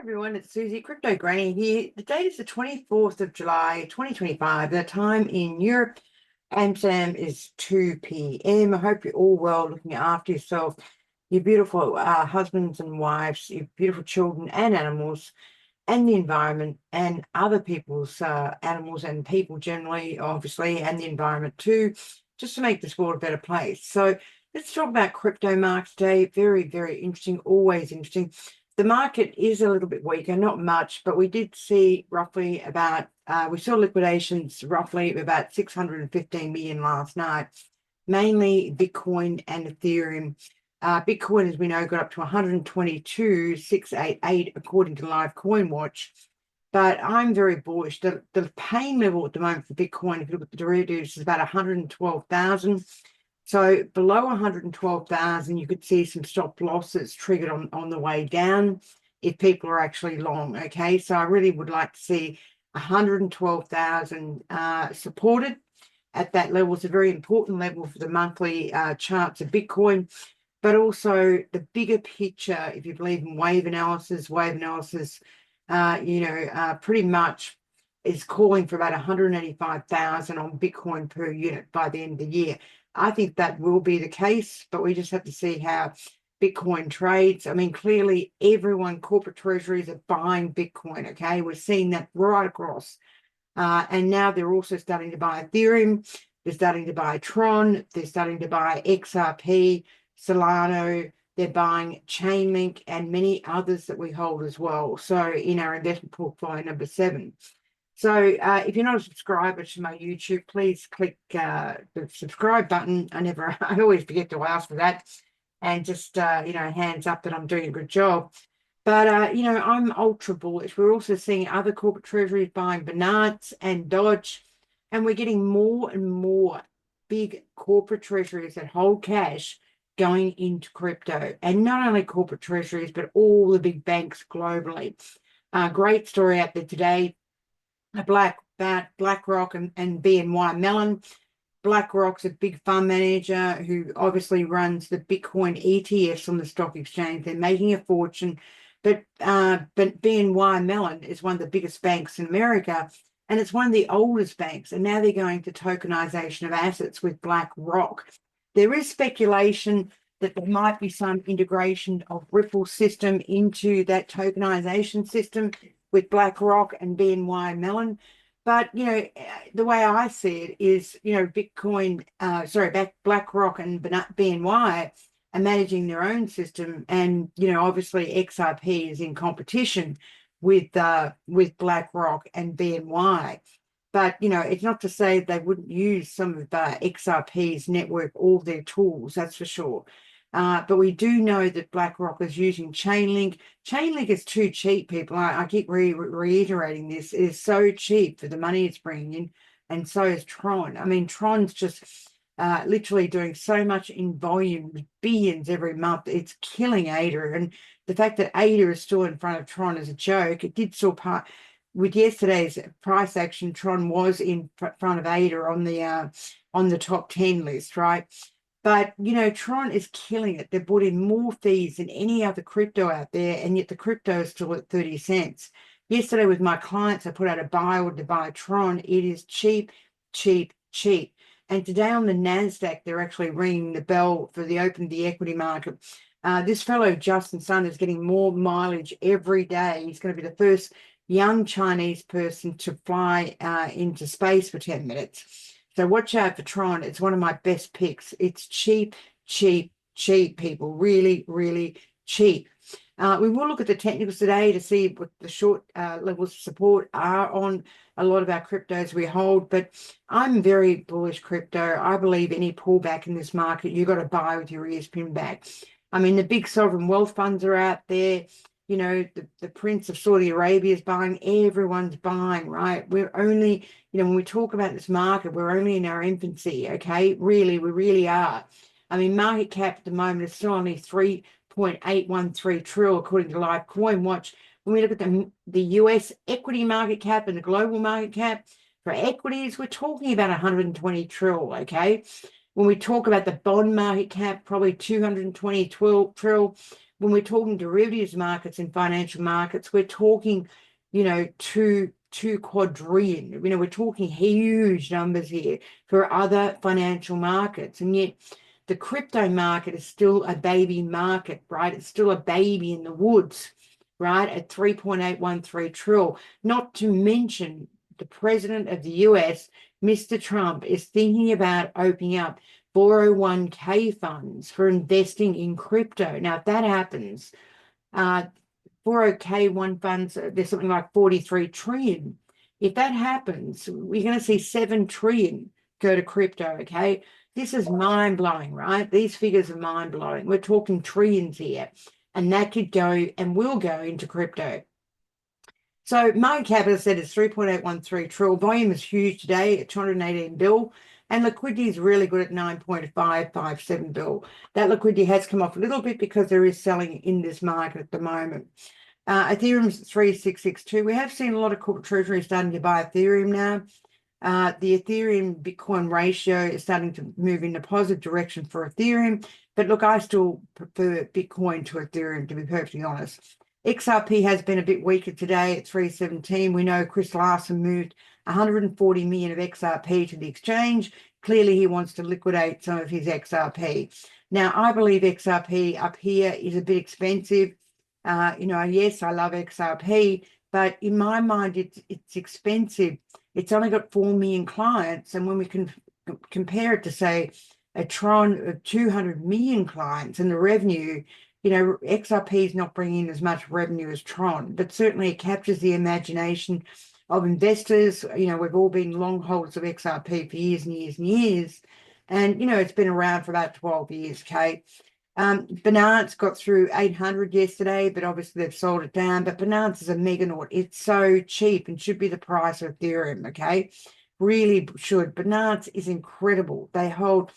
Everyone, it's Susie, Crypto Granny here. The date is the 24th of July, 2025. The time in Europe, Amsterdam, is 2 p.m. I hope you're all well, looking after yourself, your beautiful husbands and wives, your beautiful children and animals, and the environment, and other people's animals and people generally, obviously, and the environment too, just to make this world a better place. So let's talk about crypto markets today. Very, very interesting, always interesting. The market is a little bit weaker, not much, but we did see roughly about, we saw liquidations roughly about 615 million last night, mainly Bitcoin and Ethereum. Bitcoin, as we know, got up to 122,688 according to Live Coin Watch. But I'm very bullish. The pain level at the moment for Bitcoin, if you look at the derivatives, is about 112,000. So below 112,000, you could see some stop losses triggered on the way down if people are actually long. Okay, so I really would like to see 112,000 supported at that level. It's a very important level for the monthly charts of Bitcoin, but also the bigger picture. If you believe in wave analysis, pretty much is calling for about 185,000 on Bitcoin per unit by the end of the year. I think that will be the case, but we just have to see how Bitcoin trades. I mean, clearly everyone, corporate treasuries are buying Bitcoin, okay? We're seeing that right across. And now they're also starting to buy Ethereum. They're starting to buy Tron. They're starting to buy XRP, Solano. They're buying Chainlink and many others that we hold as well. So in our investment portfolio number 7. So if you're not a subscriber to my YouTube, please click the subscribe button. I always forget to ask for that. And just, hands up that I'm doing a good job. But, I'm ultra bullish. We're also seeing other corporate treasuries buying Binance and Dodge. And we're getting more and more big corporate treasuries that hold cash going into crypto. And not only corporate treasuries, but all the big banks globally. Great story out there today. BlackRock and BNY Mellon. BlackRock's a big fund manager who obviously runs the Bitcoin ETFs on the stock exchange. They're making a fortune, but BNY Mellon is one of the biggest banks in America, and it's one of the oldest banks. And now they're going to tokenization of assets with BlackRock. There is speculation that there might be some integration of Ripple system into that tokenization system with BlackRock and BNY Mellon. But, the way I see it is, BlackRock and BNY are managing their own system. And, obviously XRP is in competition with BlackRock and BNY. But, it's not to say they wouldn't use some of XRP's network, all their tools, that's for sure. But we do know that BlackRock is using Chainlink. Chainlink is too cheap, people. I keep reiterating this. It is so cheap for the money it's bringing in, and so is Tron. I mean, Tron's just literally doing so much in volume, billions every month. It's killing ADA. And the fact that ADA is still in front of Tron is a joke. It did surpass. With yesterday's price action, Tron was in front of ADA on the top 10 list, right? But, Tron is killing it. They've brought in more fees than any other crypto out there, and yet the crypto is still at 30 cents. Yesterday with my clients, I put out a buy order to buy Tron. It is cheap, cheap, cheap. And today on the NASDAQ, they're actually ringing the bell for the open of the equity market. This fellow, Justin Sun, is getting more mileage every day. He's going to be the first young Chinese person to fly into space for 10 minutes. So watch out for Tron. It's one of my best picks. It's cheap, cheap, cheap, people. Really, really cheap. We will look at the technicals today to see what the short levels of support are on a lot of our cryptos we hold. But I'm very bullish crypto. I believe any pullback in this market, you've got to buy with your ears pinned back. I mean, the big sovereign wealth funds are out there. The Prince of Saudi Arabia is buying. Everyone's buying, right? We're only, when we talk about this market, we're only in our infancy, okay? Really, we really are. I mean, market cap at the moment is still only 3.813 trillion, according to Live Coin Watch. When we look at the US equity market cap and the global market cap, for equities, we're talking about 120 trillion, okay? When we talk about the bond market cap, probably 220 trillion. when we're talking derivatives markets and financial markets, we're talking, two quadrillion. We're talking huge numbers here for other financial markets. And yet the crypto market is still a baby market, right? It's still a baby in the woods, right? At 3.813 trillion. Not to mention the president of the US, Mr. Trump, is thinking about opening up 401k funds for investing in crypto. Now, if that happens, 401k funds, there's something like 43 trillion. If that happens, we're going to see 7 trillion go to crypto, okay? This is mind-blowing, right? These figures are mind-blowing. We're talking trillions here, and that could go and will go into crypto. So market cap, as I said, is 3.813 trillion. Volume is huge today at 218 bill, and liquidity is really good at 9.557 bill. That liquidity has come off a little bit because there is selling in this market at the moment. Ethereum is 3662. We have seen a lot of corporate treasury starting to buy Ethereum now. The Ethereum Bitcoin ratio is starting to move in a positive direction for Ethereum. But look, I still prefer Bitcoin to Ethereum, to be perfectly honest. XRP has been a bit weaker today at 317. We know Chris Larsen moved 140 million of XRP to the exchange. Clearly, he wants to liquidate some of his XRP. Now, I believe XRP up here is a bit expensive. Yes, I love XRP, but in my mind, it's expensive. It's only got 4 million clients. And when we can compare it to, say, a Tron of 200 million clients and the revenue, XRP is not bringing in as much revenue as Tron, but certainly it captures the imagination of investors. We've all been long holders of XRP for years and years and years. And, it's been around for about 12 years, okay? Binance got through 800 yesterday, but obviously they've sold it down. But Binance is a meganaut. It's so cheap and should be the price of Ethereum, okay? Really should. Binance is incredible. They hold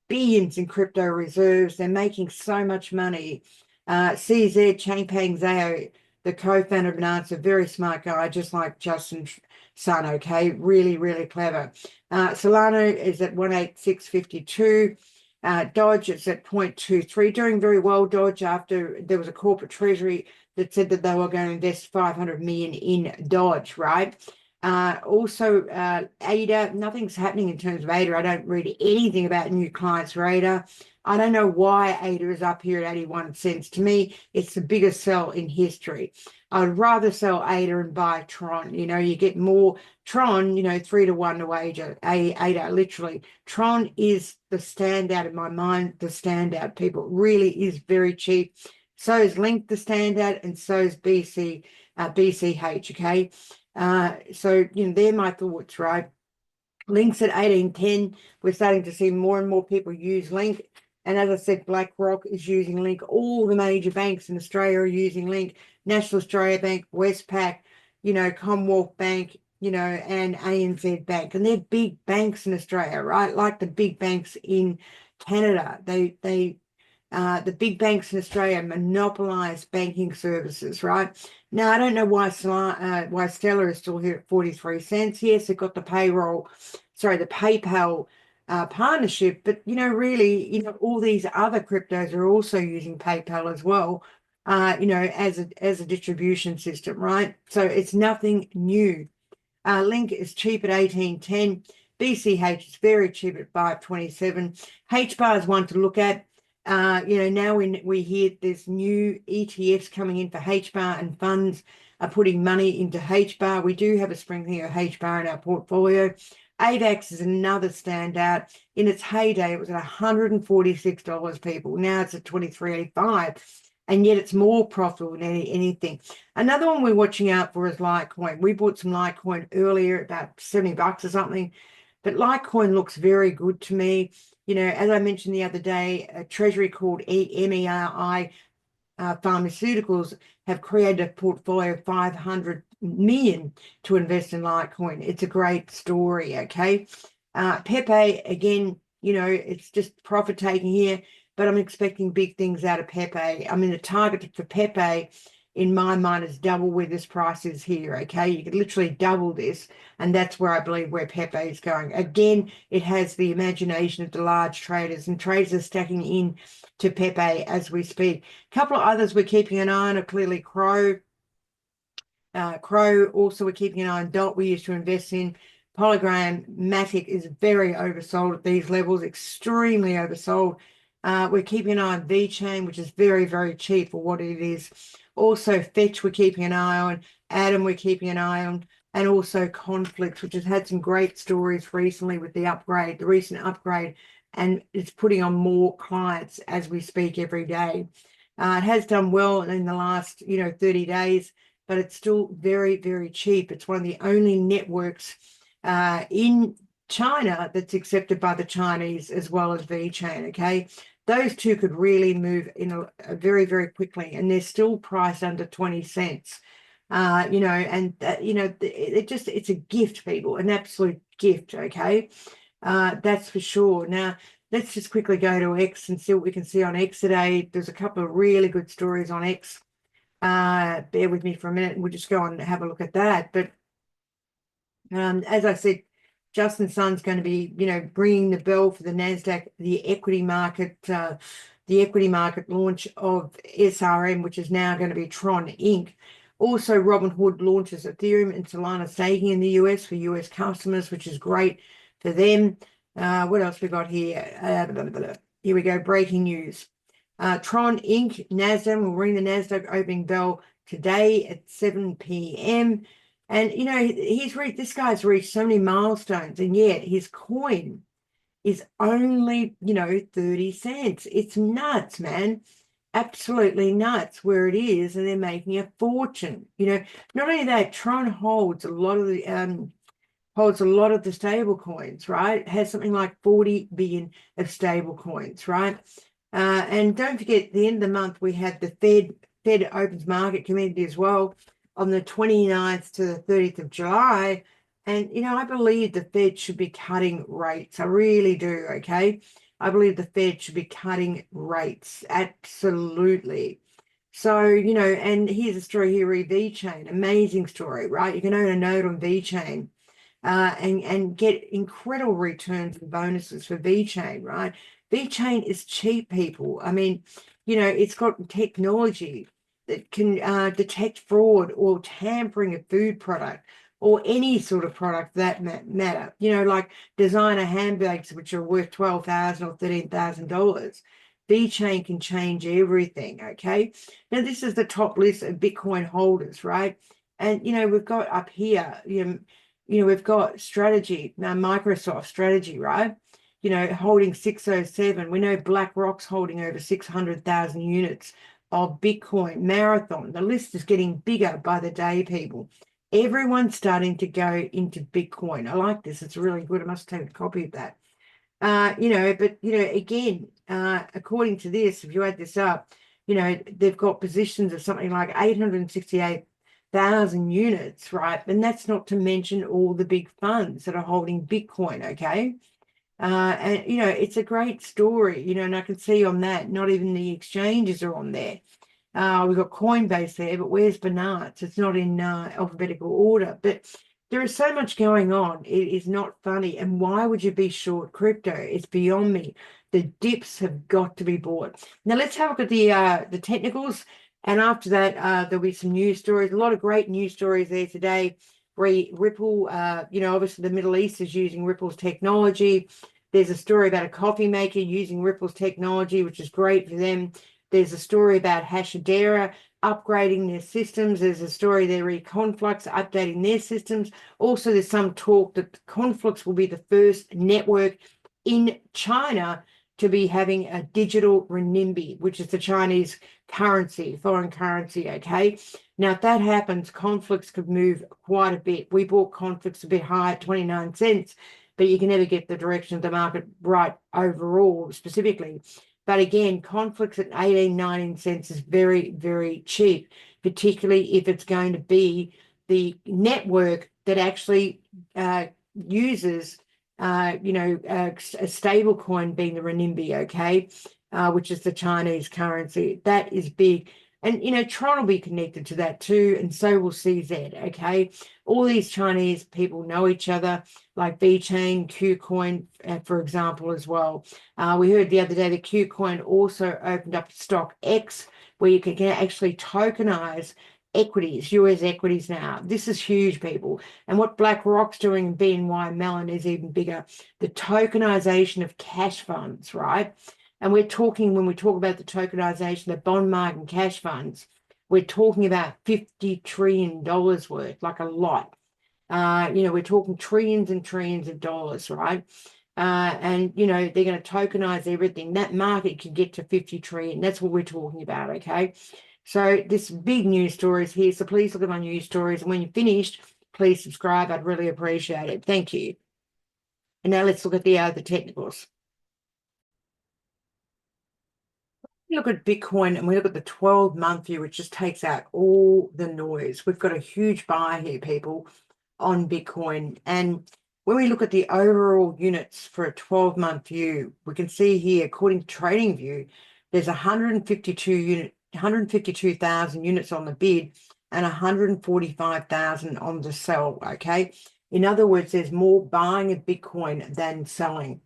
billions in crypto reserves. They're making so much money. CZ Changpeng Zhao, the co-founder of Binance, a very smart guy, just like Justin Sun, okay? Really, really clever. Solana is at 18652. Dodge is at 0.23, doing very well, Dodge, after there was a corporate treasury that said that they were going to invest 500 million in Dodge, right? Also, ADA, nothing's happening in terms of ADA. I don't read anything about new clients for ADA. I don't know why ADA is up here at 81 cents. To me, it's the biggest sell in history. I'd rather sell ADA and buy Tron. You get more Tron, 3-to-1 to ADA, literally. Tron is the standout in my mind, the standout, people. It really is very cheap. So is Link the standout, and so is BCH, okay? So, they're my thoughts, right? Link's at 1810. We're starting to see more and more people use Link. And as I said, BlackRock is using Link. All the major banks in Australia are using Link. National Australia Bank, Westpac, Commonwealth Bank, and ANZ Bank. And they're big banks in Australia, right? Like the big banks in Canada. The big banks in Australia monopolize banking services, right? Now, I don't know why Stellar is still here at 43 cents. Yes, they've got the PayPal partnership, but, really, all these other cryptos are also using PayPal as well, as a distribution system, right? So it's nothing new. Link is cheap at 1810. BCH is very cheap at 527. HBAR is one to look at. Now we hear there's new ETFs coming in for HBAR, and funds are putting money into HBAR. We do have a sprinkling of HBAR in our portfolio. AVAX is another standout. In its heyday, it was at $146, people. Now it's at $23.85, and yet it's more profitable than anything. Another one we're watching out for is Litecoin. We bought some Litecoin earlier, about $70 or something, but Litecoin looks very good to me. As I mentioned the other day, a treasury called MERI Pharmaceuticals have created a portfolio of 500 million to invest in Litecoin. It's a great story, okay? Pepe, again, it's just profit taking here, but I'm expecting big things out of Pepe. I mean, the target for Pepe in my mind, is double where this price is here. Okay, you could literally double this, and that's where I believe where Pepe is going. Again, it has the imagination of the large traders, and traders are stacking in to Pepe as we speak. A couple of others we're keeping an eye on are clearly Crow. Crow, also we're keeping an eye on Dot, we used to invest in. Polygram Matic is very oversold at these levels, extremely oversold. We're keeping an eye on VeChain, which is very, very cheap for what it is. Also Fetch we're keeping an eye on. Atom we're keeping an eye on. And also Conflicts, which has had some great stories recently with the upgrade, the recent upgrade, and it's putting on more clients as we speak every day. It has done well in the last 30 days, but it's still very, very cheap. It's one of the only networks in China that's accepted by the Chinese, as well as VeChain. Okay, those two could really move in a very, very quickly, and they're still priced under 20 cents. And it's a gift, people, an absolute gift. Okay, that's for sure. Now let's just quickly go to X and see what we can see on X today. There's a couple of really good stories on X. Bear with me for a minute and we'll just go on and have a look at that. But as I said, Justin Sun's going to be, ringing the bell for the NASDAQ, the equity market launch of SRM, which is now going to be Tron Inc. Also, Robinhood launches Ethereum and Solana staking in the US for US customers, which is great for them. What else we got here? Here we go, breaking news. Tron Inc. NASDAQ will ring the NASDAQ opening bell today at 7 p.m. And, this guy's reached so many milestones, and yet his coin is only, 30 cents. It's nuts, man. Absolutely nuts where it is, and they're making a fortune. Not only that, Tron holds a lot of the stable coins, right? It has something like 40 billion of stable coins, right? And don't forget, at the end of the month, we had the Fed Opens Market Committee as well on the 29th to the 30th of July. And, I believe the Fed should be cutting rates. I really do, okay? I believe the Fed should be cutting rates. Absolutely. So, and here's a story here, VeChain. Amazing story, right? You can own a node on VeChain. And get incredible returns and bonuses for VeChain, right? VeChain is cheap, people. I mean, it's got technology that can detect fraud or tampering of food product or any sort of product that matter. Like designer handbags, which are worth $12,000 or $13,000. VeChain can change everything, okay? Now, this is the top list of Bitcoin holders, right? And, we've got up here, we've got Strategy, now Microsoft Strategy, right? Holding 607. We know BlackRock's holding over 600,000 units of Bitcoin. Marathon, the list is getting bigger by the day, people. Everyone's starting to go into Bitcoin. I like this. It's really good. I must take a copy of that. Again, according to this, if you add this up, they've got positions of something like 868,000 units, right? And that's not to mention all the big funds that are holding Bitcoin, okay? And, it's a great story, and I can see on that, not even the exchanges are on there. We've got Coinbase there, but where's Binance? It's not in alphabetical order. But there is so much going on. It is not funny. And why would you be short crypto? It's beyond me. The dips have got to be bought. Now, let's have a look at the technicals. And after that, there'll be some news stories. A lot of great news stories there today. Ripple, obviously the Middle East is using Ripple's technology. There's a story about a coffee maker using Ripple's technology, which is great for them. There's a story about Hashadera upgrading their systems. There's a story there, Conflux updating their systems. Also, there's some talk that Conflux will be the first network in China to be having a digital renminbi, which is the Chinese currency, foreign currency, okay? Now, if that happens, Conflux could move quite a bit. We bought Conflux a bit high at 29 cents, but you can never get the direction of the market right overall, specifically. But again, Conflux at 18, 19 cents is very, very cheap, particularly if it's going to be the network that actually uses a stable coin being the renminbi, okay, which is the Chinese currency. That is big. And, Tron will be connected to that too, and so will CZ, okay? All these Chinese people know each other, like VChain, Qcoin, for example, as well. We heard the other day that Qcoin also opened up stock X, where you can actually tokenize equities, US equities now. This is huge, people. And what BlackRock's doing in BNY Mellon is even bigger. The tokenization of cash funds, right? And we're talking, when we talk about the tokenization of bond market and cash funds, we're talking about $50 trillion worth, like a lot. We're talking trillions and trillions of dollars, right? And they're going to tokenize everything. That market could get to 50 trillion. That's what we're talking about, okay? So this big news story is here. So please look at my news stories. And when you're finished, please subscribe. I'd really appreciate it. Thank you. And now let's look at the technicals. Look at Bitcoin and we look at the 12-month view, which just takes out all the noise. We've got a huge buy here, people, on Bitcoin. And when we look at the overall units for a 12-month view, we can see here, according to TradingView, there's 152,000 units on the bid and 145,000 on the sell, okay? In other words, there's more buying of Bitcoin than selling.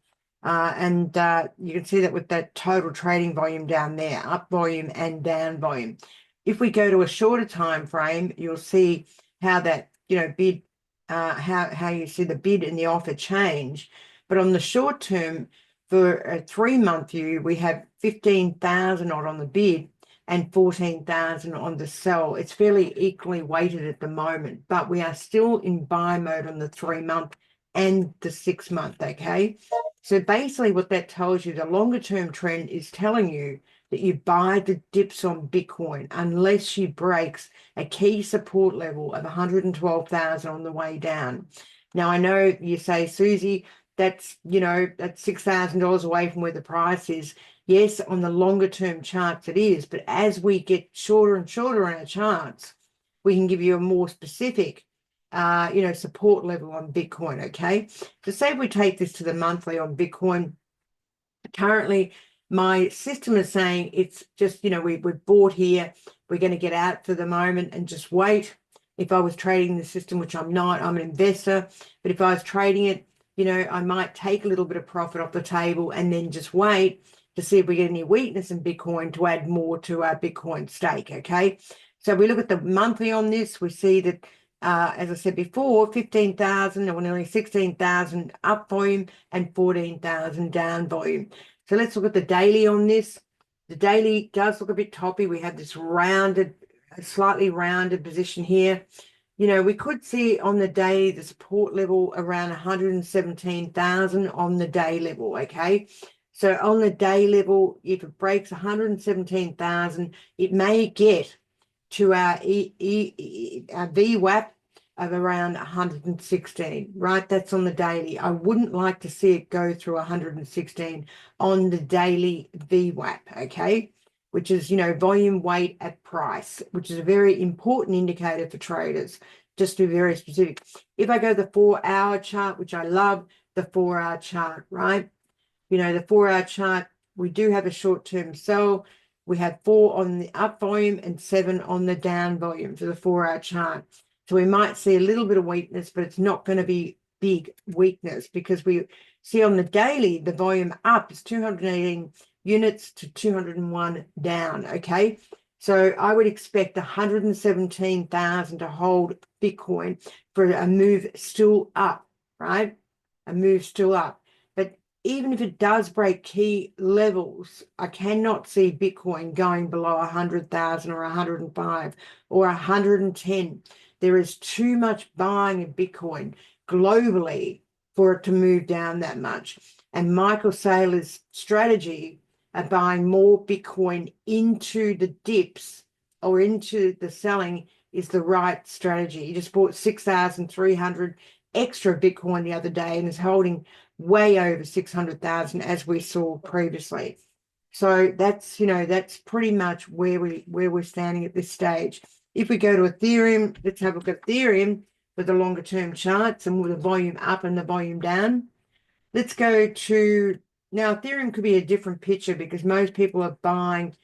And you can see that with that total trading volume down there, up volume and down volume. If we go to a shorter time frame, you'll see how that, bid, how you see the bid and the offer change. But on the short term, for a 3-month view, we have 15,000 odd on the bid and 14,000 on the sell. It's fairly equally weighted at the moment, but we are still in buy mode on the 3-month and the 6-month, okay? So basically what that tells you, the longer term trend is telling you that you buy the dips on Bitcoin unless she breaks a key support level of 112,000 on the way down. Now, I know you say, Susie, that's $6,000 away from where the price is. Yes, on the longer term charts it is, but as we get shorter and shorter on our charts, we can give you a more specific support level on Bitcoin, okay? So say we take this to the monthly on Bitcoin. Currently, my system is saying it's just, we've bought here. We're going to get out for the moment and just wait. If I was trading the system, which I'm not, I'm an investor, but if I was trading it, I might take a little bit of profit off the table and then just wait to see if we get any weakness in Bitcoin to add more to our Bitcoin stake, okay? So we look at the monthly on this, we see that as I said before, 15,000 or nearly 16,000 up volume and 14,000 down volume. So let's look at the daily on this. The daily does look a bit toppy. We have this slightly rounded position here. We could see on the day the support level around 117,000 on the day level, okay? So on the day level, if it breaks 117,000, it may get to our VWAP of around 116, right? That's on the daily. I wouldn't like to see it go through 116 on the daily VWAP, okay? Which is, volume weight at price, which is a very important indicator for traders, just to be very specific. If I go the 4-hour chart, which I love the 4-hour chart, right? The 4-hour chart, we do have a short-term sell. We have 4 on the up volume and 7 on the down volume for the 4-hour chart. So we might see a little bit of weakness, but it's not going to be big weakness because we see on the daily, the volume up is 218 units to 201 down, okay? So I would expect 117,000 to hold Bitcoin for a move still up, right? A move still up. But even if it does break key levels, I cannot see Bitcoin going below 100,000 or 105 or 110. There is too much buying of Bitcoin globally for it to move down that much. And Michael Saylor's strategy of buying more Bitcoin into the dips or into the selling is the right strategy. He just bought 6,300 extra Bitcoin the other day and is holding way over 600,000 as we saw previously. So that's, that's pretty much where we're standing at this stage. If we go to Ethereum, let's have a look at Ethereum with the longer term charts and with the volume up and the volume down. Let's go to, now Ethereum could be a different picture because most people are buying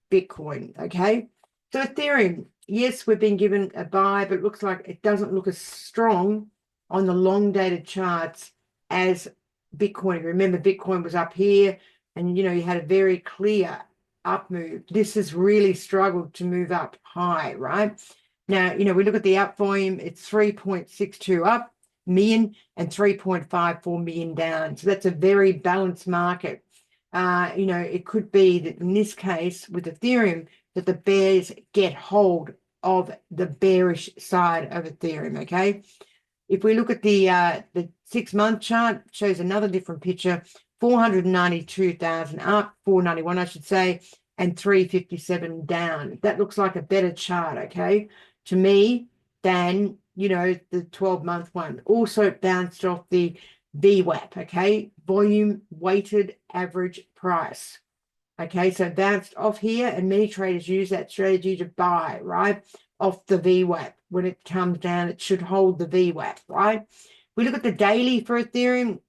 Bitcoin, okay? So Ethereum, yes, we've been given a buy, but it looks like it doesn't look as strong on the long dated charts as Bitcoin. Remember, Bitcoin was up here and, you had a very clear up move. This has really struggled to move up high, right? Now, we look at the up volume, it's 3.62 up million and 3.54 million down. So that's a very balanced market. It could be that in this case with Ethereum, that the bears get hold of the bearish side of Ethereum, okay? If we look at the 6-month chart, shows another different picture, 492,000 up, 491, I should say, and 357 down. That looks like a better chart, okay, to me than, the 12-month one. Also bounced off the VWAP, okay, volume weighted average price. Okay, so bounced off here, and many traders use that strategy to buy, right, off the VWAP. When it comes down, it should hold the VWAP, right? We look at the daily for Ethereum.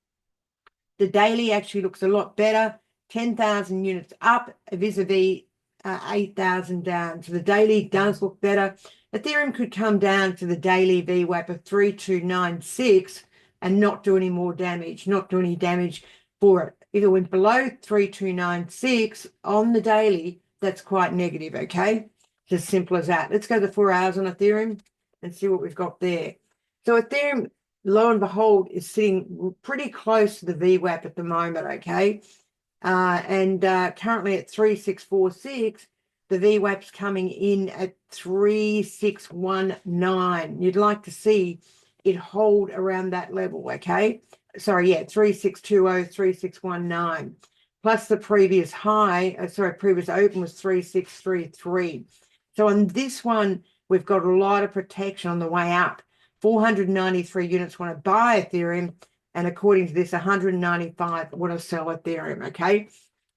The daily actually looks a lot better, 10,000 units up vis-a-vis 8,000 down. So the daily does look better. Ethereum could come down to the daily VWAP of 3296 and not do any more damage, not do any damage for it. If it went below 3296 on the daily, that's quite negative, okay? It's as simple as that. Let's go to 4 hours on Ethereum and see what we've got there. So Ethereum, lo and behold, is sitting pretty close to the VWAP at the moment, okay? And currently at 3646, the VWAP's coming in at 3619. You'd like to see it hold around that level, okay? Sorry, yeah, 3620, 3619. Plus the previous high, previous open was 3633. So on this one, we've got a lot of protection on the way up. 493 units want to buy Ethereum, and according to this, 195 want to sell Ethereum, okay?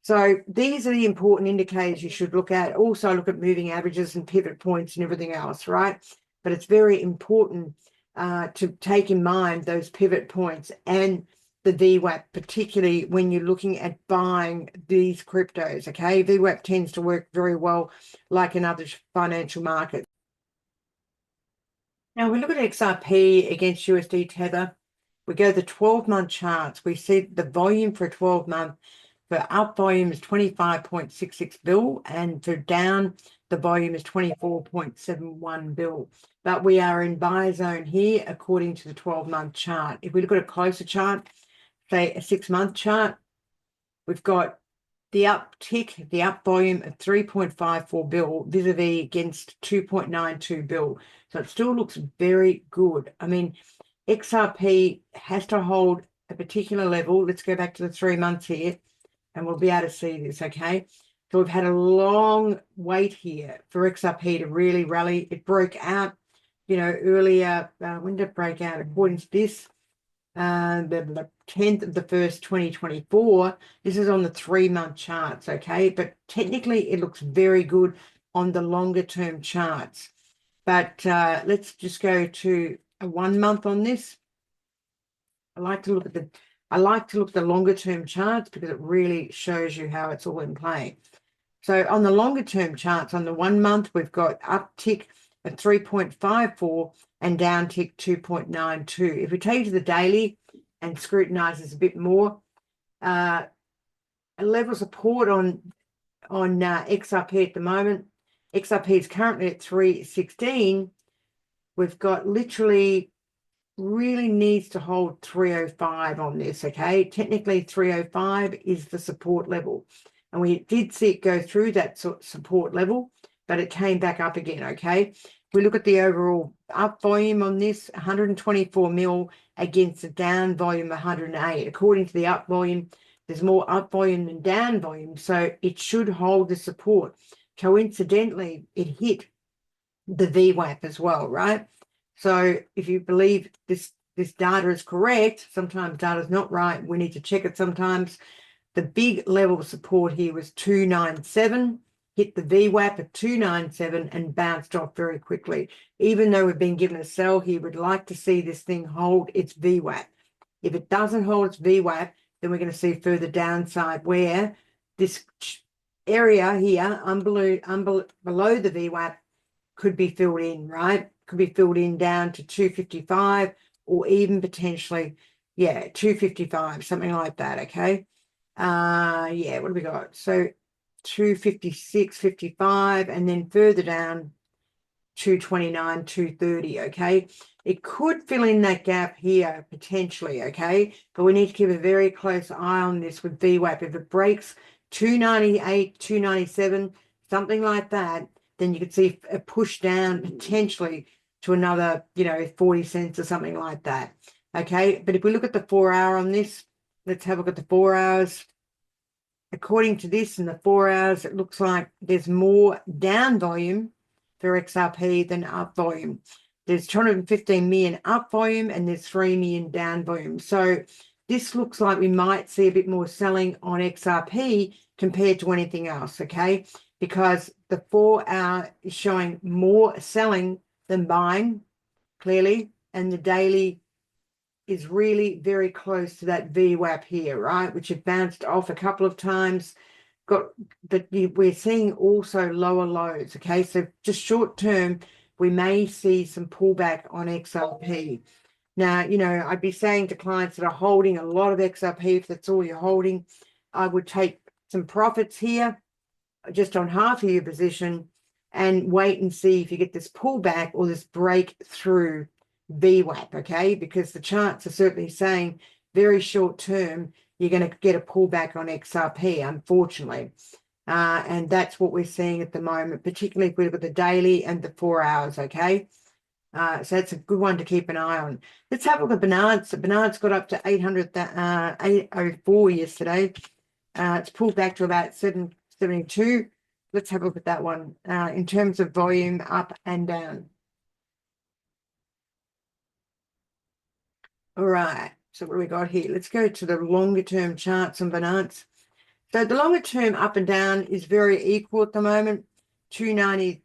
So these are the important indicators you should look at. Also look at moving averages and pivot points and everything else, right? But it's very important to take in mind those pivot points and the VWAP, particularly when you're looking at buying these cryptos, okay? VWAP tends to work very well like in other financial markets. Now, we look at XRP against USD Tether. We go to the 12-month charts. We see the volume for a 12-month. For up volume is 25.66 bill, and for down, the volume is 24.71 bill. But we are in buy zone here according to the 12-month chart. If we look at a closer chart, say a 6-month chart, we've got the uptick, the up volume of 3.54 bill vis-a-vis against 2.92 bill. So it still looks very good. I mean, XRP has to hold a particular level. Let's go back to the 3 months here, and we'll be able to see this, okay? So we've had a long wait here for XRP to really rally. It broke out, earlier. When did it break out? According to this, the 10th of the 1st, 2024. This is on the 3-month charts, okay? But technically, it looks very good on the longer term charts. But let's just go to a 1 month on this. I like to look at the longer term charts because it really shows you how it's all in play. So on the longer term charts, on the 1 month, we've got uptick at 3.54 and down tick 2.92. If we take to the daily and scrutinize this a bit more, a level of support on XRP at the moment. XRP is currently at 316. We've got literally really needs to hold 305 on this, okay? Technically 305 is the support level, and we did see it go through that support level, but it came back up again, okay? We look at the overall up volume on this, 124 mil against a down volume of 108. According to the up volume, there's more up volume than down volume, so it should hold the support. Coincidentally, it hit the VWAP as well, right? So if you believe this data is correct, sometimes data is not right. We need to check it sometimes. The big level of support here was 297, hit the VWAP at 297 and bounced off very quickly. Even though we've been given a sell here, we'd like to see this thing hold its VWAP. If it doesn't hold its VWAP, then we're going to see further downside where this area here, below the VWAP, could be filled in, right? Could be filled in down to 255 or even potentially, yeah, 255, something like that, okay? Yeah, what do we got? So 256, 55, and then further down, 229, 230, okay? It could fill in that gap here potentially, okay? But we need to keep a very close eye on this with VWAP. If it breaks 298, 297, something like that, then you could see a push down potentially to another, 40 cents or something like that. Okay, but if we look at the 4 hour on this, let's have a look at the 4 hours. According to this, in the 4 hours, it looks like there's more down volume for XRP than up volume. There's 215 million up volume and there's 3 million down volume. So this looks like we might see a bit more selling on XRP compared to anything else, okay? Because the 4 hour is showing more selling than buying, clearly, and the daily is really very close to that VWAP here, right? Which have bounced off a couple of times. But we're seeing also lower lows, okay? So just short term, we may see some pullback on XRP. Now, I'd be saying to clients that are holding a lot of XRP, if that's all you're holding, I would take some profits here, just on half of your position, and wait and see if you get this pullback or this breakthrough VWAP, okay? Because the charts are certainly saying very short term, you're going to get a pullback on XRP, unfortunately. And that's what we're seeing at the moment, particularly if we look at the daily and the 4 hours, okay? So that's a good one to keep an eye on. Let's have a look at Binance. Binance got up to 804 yesterday. It's pulled back to about 772. Let's have a look at that one in terms of volume up and down. All right, so what do we got here? Let's go to the longer term charts on Binance. So the longer term up and down is very equal at the moment, 29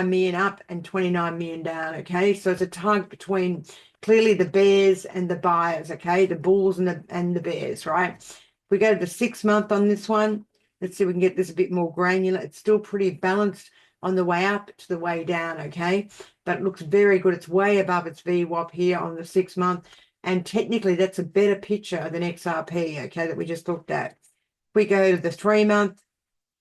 million up and 29 million down, okay? So it's a tug between clearly the bears and the buyers, okay? The bulls and the bears, right? If we go to the 6 month on this one, let's see if we can get this a bit more granular. It's still pretty balanced on the way up to the way down, okay? But it looks very good. It's way above its VWAP here on the 6 month. And technically, that's a better picture than XRP, okay, that we just looked at. If we go to the 3 month,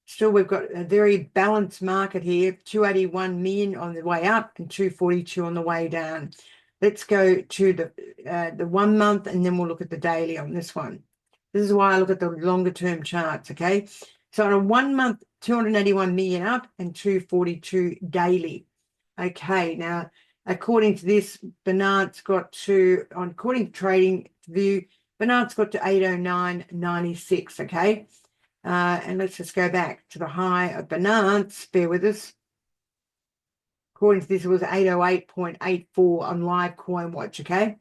still we've got a very balanced market here, 281 million on the way up and 242 on the way down. Let's go to the 1 month and then we'll look at the daily on this one. This is why I look at the longer term charts, okay? So on a 1 month, 281 million up and 242 daily. Okay, now according to this, Binance got to, according to Trading View, Binance got to 809.96, okay? And let's just go back to the high of Binance, bear with us. According to this, it was 808.84 on live coin watch, okay?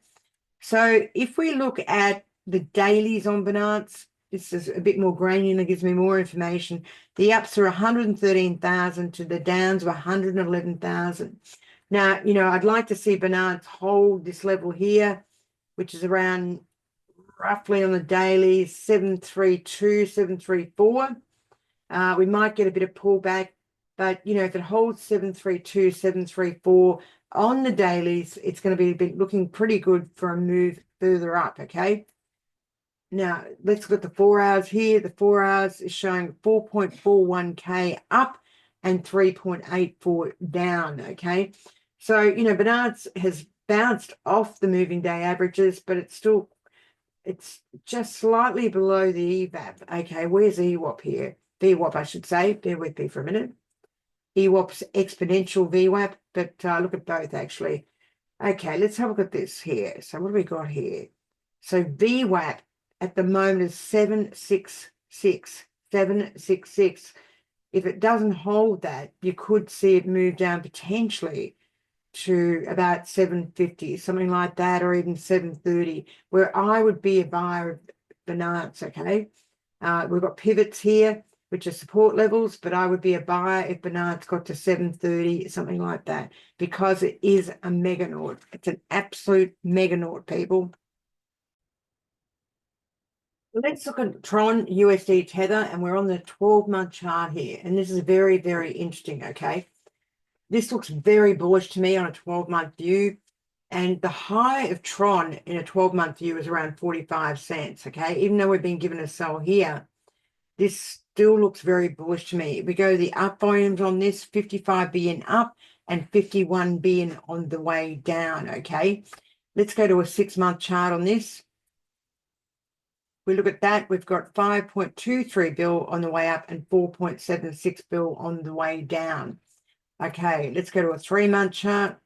So if we look at the dailies on Binance, this is a bit more granular, gives me more information. The ups are 113,000 to the downs of 111,000. Now, I'd like to see Binance hold this level here, which is around roughly on the daily 732, 734. We might get a bit of pullback, but if it holds 732, 734 on the dailies, it's going to be looking pretty good for a move further up, okay? Now, let's look at the 4 hours here. The 4 hours is showing 4.41K up and 3.84 down, okay? So, Binance has bounced off the moving day averages, but it's just slightly below the EVAP. Okay, where's EWAP here? VWAP, I should say. Bear with me for a minute. EWAP's exponential VWAP, but look at both, actually. Okay, let's have a look at this here. So what do we got here? So VWAP at the moment is 766. 766. If it doesn't hold that, you could see it move down potentially to about 750, something like that, or even 730, where I would be a buyer of Binance, okay? We've got pivots here, which are support levels, but I would be a buyer if Binance got to 730, something like that, because it is a mega node. It's an absolute mega node, people. Let's look at Tron USD Tether, and we're on the 12-month chart here. And this is very, very interesting, okay? This looks very bullish to me on a 12-month view. And the high of Tron in a 12-month view is around 45 cents, okay? Even though we've been given a sell here, this still looks very bullish to me. If we go the up volumes on this, 55 billion up and 51 billion on the way down, okay? Let's go to a 6-month chart on this. We look at that, we've got 5.23 bill on the way up and 4.76 bill on the way down. Okay, let's go to a 3-month chart.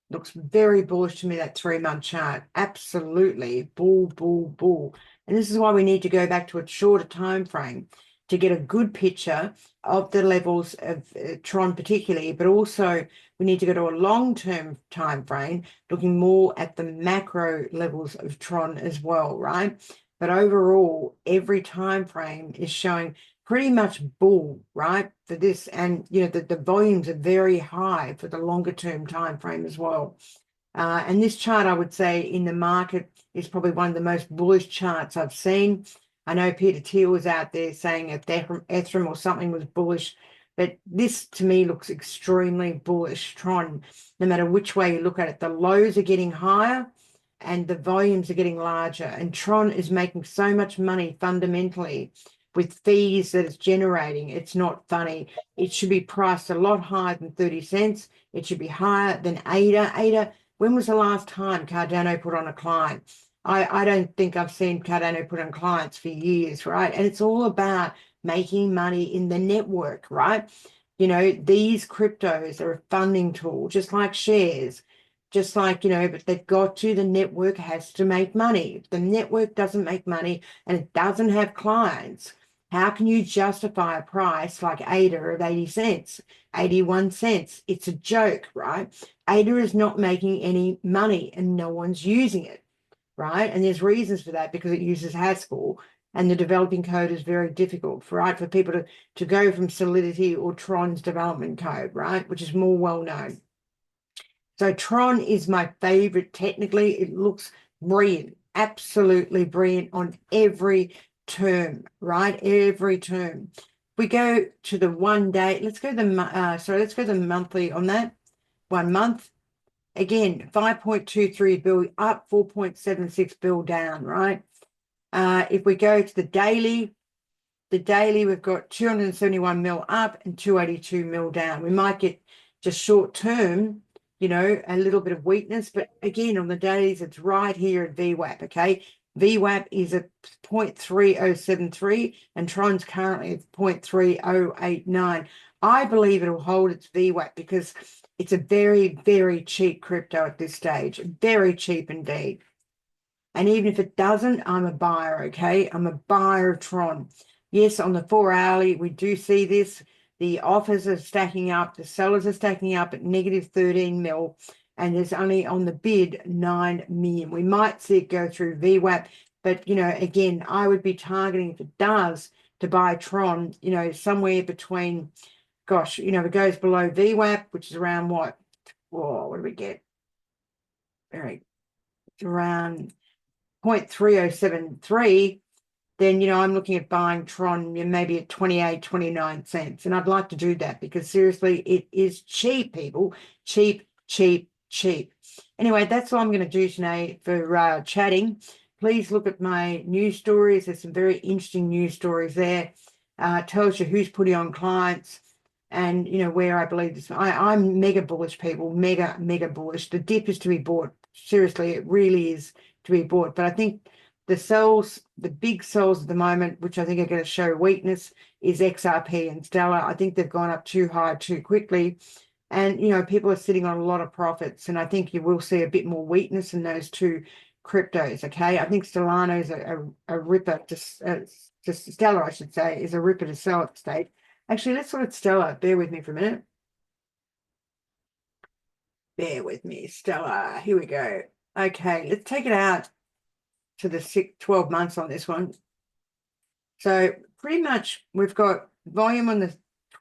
Looks very bullish to me, that 3-month chart. Absolutely. Bull, bull, bull. And this is why we need to go back to a shorter time frame to get a good picture of the levels of Tron particularly, but also we need to go to a long-term time frame, looking more at the macro levels of Tron as well, right? But overall, every time frame is showing pretty much bull, right, for this. And you know the volumes are very high for the longer term time frame as well. And this chart, I would say, in the market is probably one of the most bullish charts I've seen. I know Peter Thiel was out there saying Ethereum or something was bullish, but this to me looks extremely bullish. Tron, no matter which way you look at it, the lows are getting higher and the volumes are getting larger. And Tron is making so much money fundamentally with fees that it's generating. It's not funny. It should be priced a lot higher than 30 cents. It should be higher than ADA. ADA, when was the last time Cardano put on a client? I don't think I've seen Cardano put on clients for years, right? And it's all about making money in the network, right? You know, these cryptos are a funding tool, just like shares, just like, you know, but the network has to make money. If the network doesn't make money and it doesn't have clients, how can you justify a price like ADA of 80 cents, 81 cents? It's a joke, right? ADA is not making any money and no one's using it, right? And there's reasons for that because it uses Haskell and the developing code is very difficult, right, for people to go from Solidity or Tron's development code, right, which is more well known. So Tron is my favorite technically. It looks brilliant, absolutely brilliant on every term, right? Every term. We go to the 1 day. Let's go let's go the monthly on that. 1 month. Again, 5.23 bill up, 4.76 bill down, right? If we go to the daily, we've got 271 mil up and 282 mil down. We might get just short term, you know, a little bit of weakness, but again, on the dailies, it's right here at VWAP, okay? VWAP is at 0.3073 and Tron's currently at 0.3089. I believe it'll hold its VWAP because it's a very, very cheap crypto at this stage, very cheap indeed. And even if it doesn't, I'm a buyer, okay? I'm a buyer of Tron. Yes, on the 4 hourly, we do see this. The offers are stacking up, the sellers are stacking up at negative 13 mil, and there's only on the bid 9 million. We might see it go through VWAP, but, you know, again, I would be targeting, if it does, to buy Tron, you know, somewhere between, gosh, you know, if it goes below VWAP, which is around what? Whoa, what do we get? Very, around 0.3073, then, you know, I'm looking at buying Tron maybe at 28, 29 cents. And I'd like to do that because seriously, it is cheap, people. Cheap, cheap, cheap. Anyway, that's all I'm going to do today for chatting. Please look at my news stories. There's some very interesting news stories there. Tells you who's putting on clients and, you know, where I believe this. I'm mega bullish, people. Mega, mega bullish. The dip is to be bought. Seriously, it really is to be bought. But I think the sells, the big sells at the moment, which I think are going to show weakness, is XRP and Stellar. I think they've gone up too high too quickly. And, you know, people are sitting on a lot of profits. And I think you will see a bit more weakness in those two cryptos, okay? I think Stellano is a ripper to Stellar, I should say, is a ripper to sell at state. Actually, let's look at Stellar. Bear with me for a minute. Bear with me, Stellar. Here we go. Okay, let's take it out to the 12 months on this one. So pretty much we've got volume on the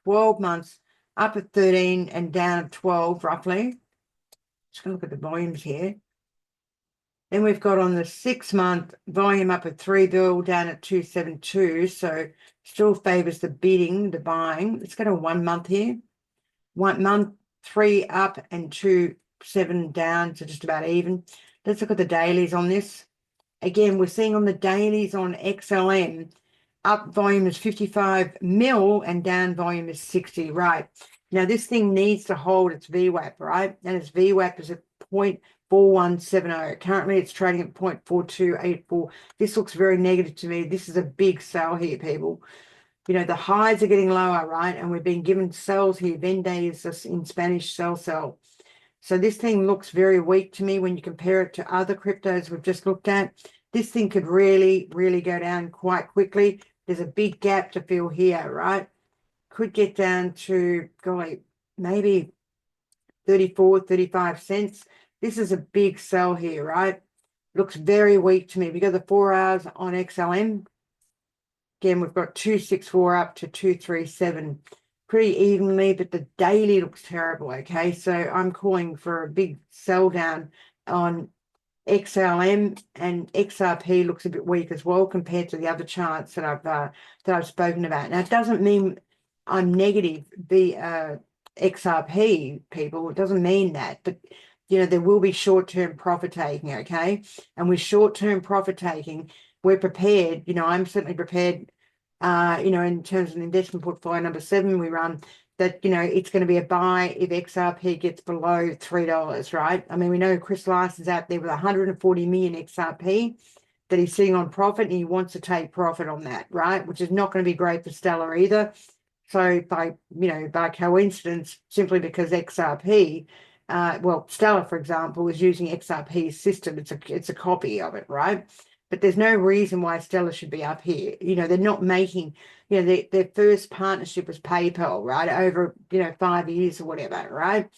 12 months up at 13 and down at 12 roughly. Just gonna look at the volumes here. Then we've got on the 6-month volume up at 3 bill, down at 272. So still favors the bidding, the buying. Let's go to 1 month here. 1 month, 3 up and 2.7 down, so just about even. Let's look at the dailies on this. Again, we're seeing on the dailies on XLM, up volume is 55 mil and down volume is 60, right? Now, this thing needs to hold its VWAP, right? And its VWAP is at 0.4170. Currently, it's trading at 0.4284. This looks very negative to me. This is a big sell here, people. You know, the highs are getting lower, right? And we've been given sells here. Vende is in Spanish, sell. So this thing looks very weak to me when you compare it to other cryptos we've just looked at. This thing could really, really go down quite quickly. There's a big gap to fill here, right? Could get down to, golly, maybe 34, 35 cents. This is a big sell here, right? Looks very weak to me. We got the 4 hours on XLM. Again, we've got 264 up to 237 pretty evenly, but the daily looks terrible, okay? So I'm calling for a big sell down on XLM, and XRP looks a bit weak as well compared to the other charts that I've spoken about. Now, it doesn't mean I'm negative the XRP, people. It doesn't mean that, but you know, there will be short-term profit taking, okay? And with short-term profit taking, we're prepared. You know, I'm certainly prepared. You know, in terms of investment portfolio number 7 we run, that, you know, it's going to be a buy if XRP gets below $3, right? I mean, we know Chris Larson's out there with 140 million XRP that he's sitting on profit, and he wants to take profit on that, right? Which is not going to be great for Stellar either. So by coincidence, simply because XRP, well, Stellar, for example, is using XRP's system. It's a copy of it, right? But there's no reason why Stellar should be up here. You know, they're not making, you know, their first partnership was PayPal, right? Over, you know, 5 years or whatever, right?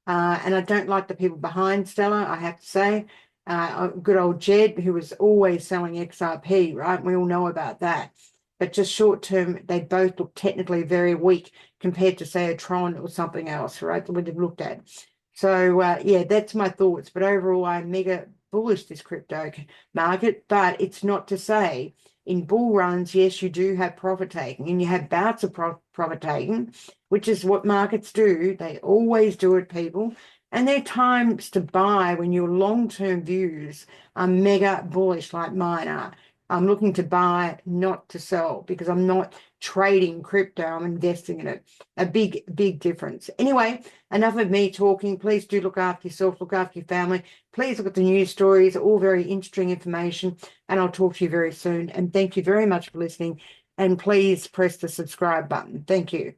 And I don't like the people behind Stellar, I have to say. Good old Jed, who was always selling XRP, right? We all know about that. But just short term, they both look technically very weak compared to, say, a Tron or something else, right? That we've looked at. So, yeah, that's my thoughts. But overall, I'm mega bullish this crypto market. But it's not to say in bull runs, yes, you do have profit taking and you have bouts of profit taking, which is what markets do. They always do it, people. And there are times to buy when your long-term views are mega bullish like mine are. I'm looking to buy, not to sell, because I'm not trading crypto. I'm investing in it. A big, big difference. Anyway, enough of me talking. Please do look after yourself, look after your family. Please look at the news stories, all very interesting information, and I'll talk to you very soon. And thank you very much for listening. And please press the subscribe button. Thank you.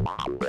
Wow.